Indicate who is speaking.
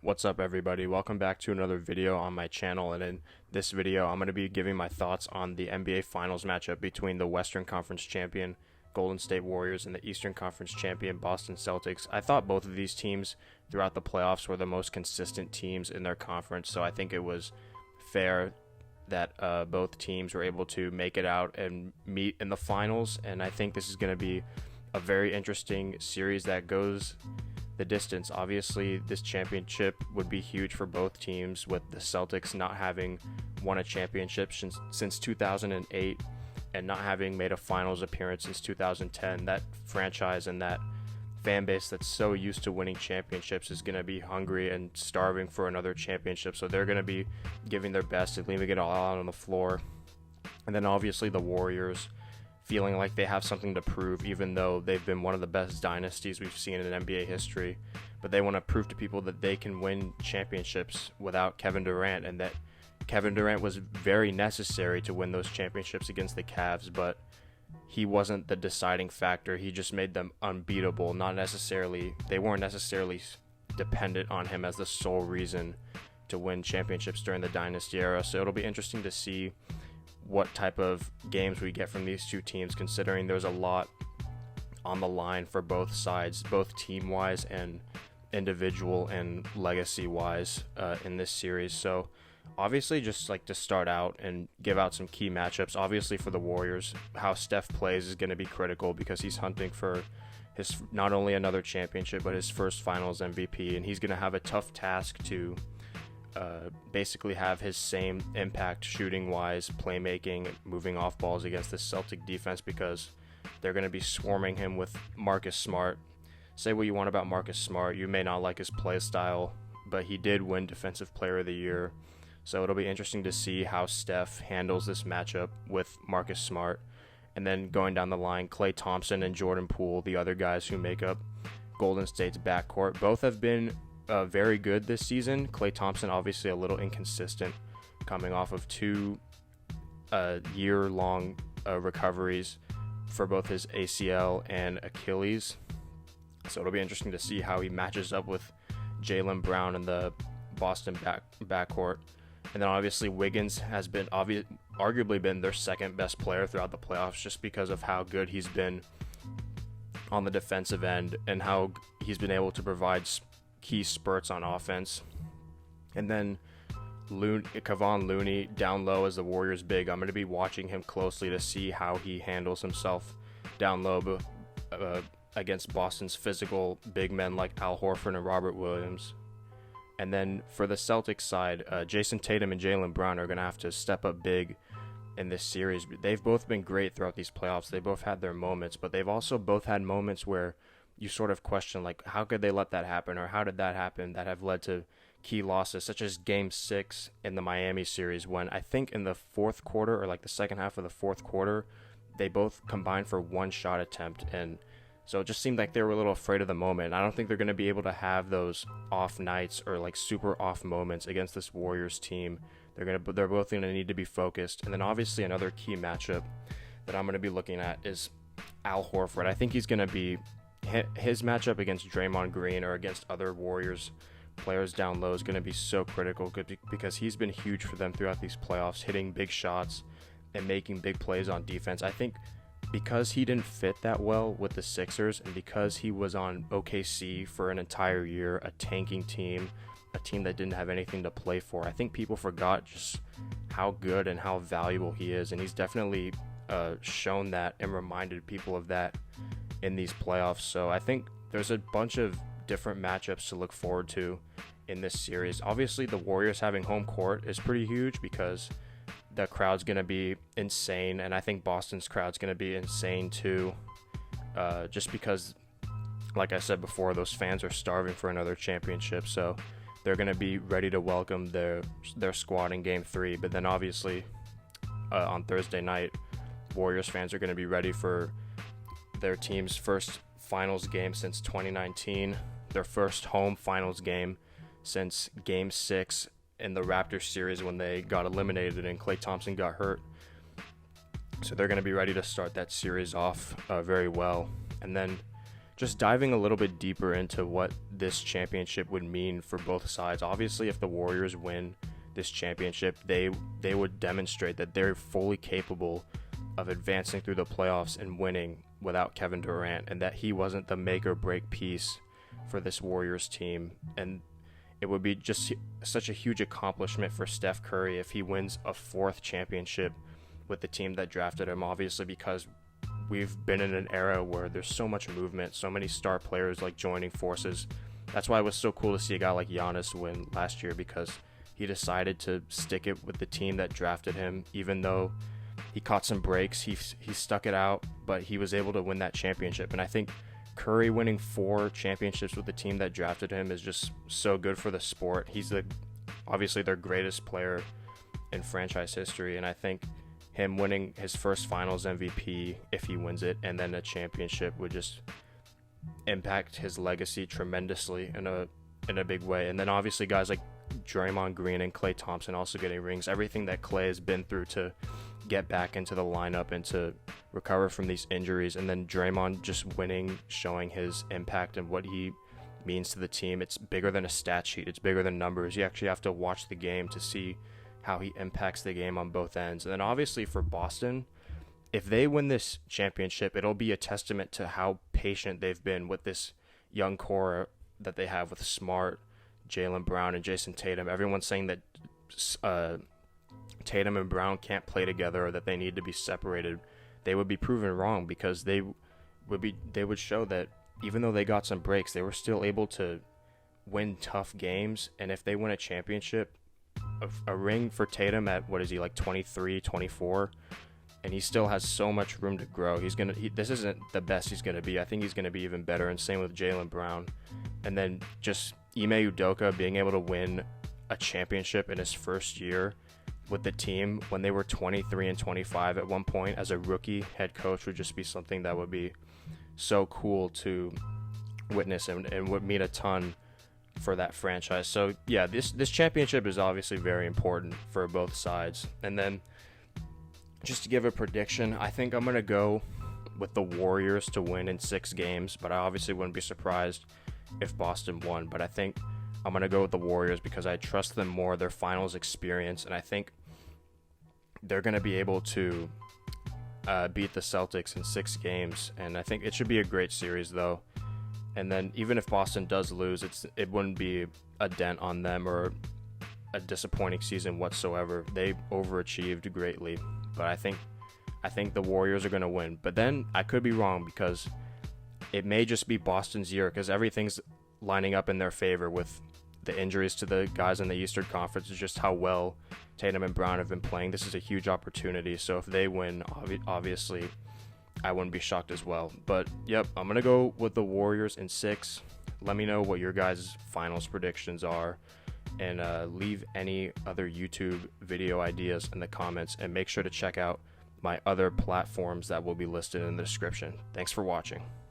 Speaker 1: What's up, everybody? Welcome back to another video on my channel, and in this video I'm going to be giving my thoughts on the NBA Finals matchup between the Western Conference champion Golden State Warriors and the Eastern Conference champion Boston Celtics. I thought both of these teams throughout the playoffs were the most consistent teams in their conference, so I think it was fair that both teams were able to make it out and meet in the finals, and I think this is going to be a very interesting series that goes the distance. Obviously, this championship would be huge for both teams, with the Celtics not having won a championship since 2008 and not having made a finals appearance since 2010. That franchise and that fan base that's so used to winning championships is going to be hungry and starving for another championship, so they're going to be giving their best and leaving it all out on the floor. And then obviously the Warriors feeling like they have something to prove, even though they've been one of the best dynasties we've seen in NBA history. But they want to prove to people that they can win championships without Kevin Durant, and that Kevin Durant was very necessary to win those championships against the Cavs, but he wasn't the deciding factor. He just made them unbeatable. They weren't necessarily dependent on him as the sole reason to win championships during the dynasty era. So it'll be interesting to see what type of games we get from these two teams, considering there's a lot on the line for both sides, both team-wise and individual and legacy-wise in this series. So obviously, just like to start out and give out some key matchups. Obviously for the Warriors, how Steph plays is going to be critical because he's hunting for his not only another championship but his first finals MVP, and he's going to have a tough task to basically have his same impact shooting wise, playmaking, moving off balls against the Celtic defense, because they're going to be swarming him with Marcus Smart. Say what you want about Marcus Smart, you may not like his play style, but he did win Defensive Player of the Year. So it'll be interesting to see how Steph handles this matchup with Marcus Smart. And then going down the line, Klay Thompson and Jordan Poole, the other guys who make up Golden State's backcourt, both have been very good this season. Klay Thompson obviously a little inconsistent, coming off of two year-long recoveries for both his ACL and Achilles. So it'll be interesting to see how he matches up with Jaylen Brown in the Boston backcourt. And then obviously Wiggins has been arguably been their second best player throughout the playoffs, just because of how good he's been on the defensive end and how he's been able to provide key spurts on offense. And then Kevon Looney down low as the Warriors big. I'm going to be watching him closely to see how he handles himself down low against Boston's physical big men like Al Horford and Robert Williams. And then for the Celtics side, Jason Tatum and Jaylen Brown are going to have to step up big in this series. They've both been great throughout these playoffs. They both had their moments, but they've also both had moments where you sort of question, like, how could they let that happen, or how did that happen, that have led to key losses, such as Game 6 in the Miami series, when I think in the fourth quarter, or like the second half of the fourth quarter, they both combined for one shot attempt. And so it just seemed like they were a little afraid of the moment. I don't think they're going to be able to have those off nights or like super off moments against this Warriors team. They're both going to need to be focused. And then obviously another key matchup that I'm going to be looking at is Al Horford. I think he's going to be his matchup against Draymond Green or against other Warriors players down low is going to be so critical, because he's been huge for them throughout these playoffs, hitting big shots and making big plays on defense. I think because he didn't fit that well with the Sixers, and because he was on OKC for an entire year, a tanking team, a team that didn't have anything to play for, I think people forgot just how good and how valuable he is, and he's definitely shown that and reminded people of that in these playoffs. So I think there's a bunch of different matchups to look forward to in this series. Obviously the Warriors having home court is pretty huge, because the crowd's going to be insane, and I think Boston's crowd's going to be insane too, just because, like I said before, those fans are starving for another championship, so they're going to be ready to welcome their squad in Game 3. But then obviously on Thursday night, Warriors fans are going to be ready for their team's first finals game since 2019, their first home finals game since Game 6 in the Raptors series when they got eliminated and Klay Thompson got hurt. So they're going to be ready to start that series off very well. And then just diving a little bit deeper into what this championship would mean for both sides. Obviously, if the Warriors win this championship, they would demonstrate that they're fully capable of advancing through the playoffs and winning without Kevin Durant, and that he wasn't the make or break piece for this Warriors team. And it would be just such a huge accomplishment for Steph Curry if he wins a 4th championship with the team that drafted him, obviously, because we've been in an era where there's so much movement, so many star players like joining forces. That's why it was so cool to see a guy like Giannis win last year, because he decided to stick it with the team that drafted him. Even though he caught some breaks, he stuck it out, but he was able to win that championship. And I think Curry winning 4 championships with the team that drafted him is just so good for the sport. He's obviously their greatest player in franchise history, and I think him winning his first finals MVP, if he wins it, and then a championship, would just impact his legacy tremendously in a big way. And then obviously guys like Draymond Green and Klay Thompson also getting rings, everything that Klay has been through to get back into the lineup and to recover from these injuries, and then Draymond just winning, showing his impact and what he means to the team. It's bigger than a stat sheet, it's bigger than numbers. You actually have to watch the game to see how he impacts the game on both ends. And then obviously for Boston, if they win this championship, it'll be a testament to how patient they've been with this young core that they have with Smart, Jaylen Brown, and Jason Tatum. Everyone's saying that Tatum and Brown can't play together, or that they need to be separated. They would be proven wrong, because they would show that even though they got some breaks, they were still able to win tough games. And if they win a championship, a ring for Tatum at, what is he, like 23, 24, and he still has so much room to grow. This isn't the best he's going to be. I think he's going to be even better, and same with Jaylen Brown. And then just Ime Udoka being able to win a championship in his first year with the team when they were 23 and 25 at one point as a rookie head coach would just be something that would be so cool to witness, and would mean a ton for that franchise. So yeah, this championship is obviously very important for both sides. And then just to give a prediction, I think I'm going to go with the Warriors to win in 6 games, but I obviously wouldn't be surprised if Boston won. But I think I'm going to go with the Warriors because I trust them more, their finals experience, and I think they're going to be able to beat the Celtics in 6 games. And I think it should be a great series, though. And then even if Boston does lose, it wouldn't be a dent on them or a disappointing season whatsoever. They overachieved greatly, but I think the Warriors are going to win. But then I could be wrong, because it may just be Boston's year, because everything's lining up in their favor with the injuries to the guys in the Eastern Conference. It's just how well Tatum and Brown have been playing. This is a huge opportunity. So if they win, obviously I wouldn't be shocked as well. But yep, I'm going to go with the Warriors in 6. Let me know what your guys' finals predictions are, and leave any other YouTube video ideas in the comments, and make sure to check out my other platforms that will be listed in the description. Thanks for watching.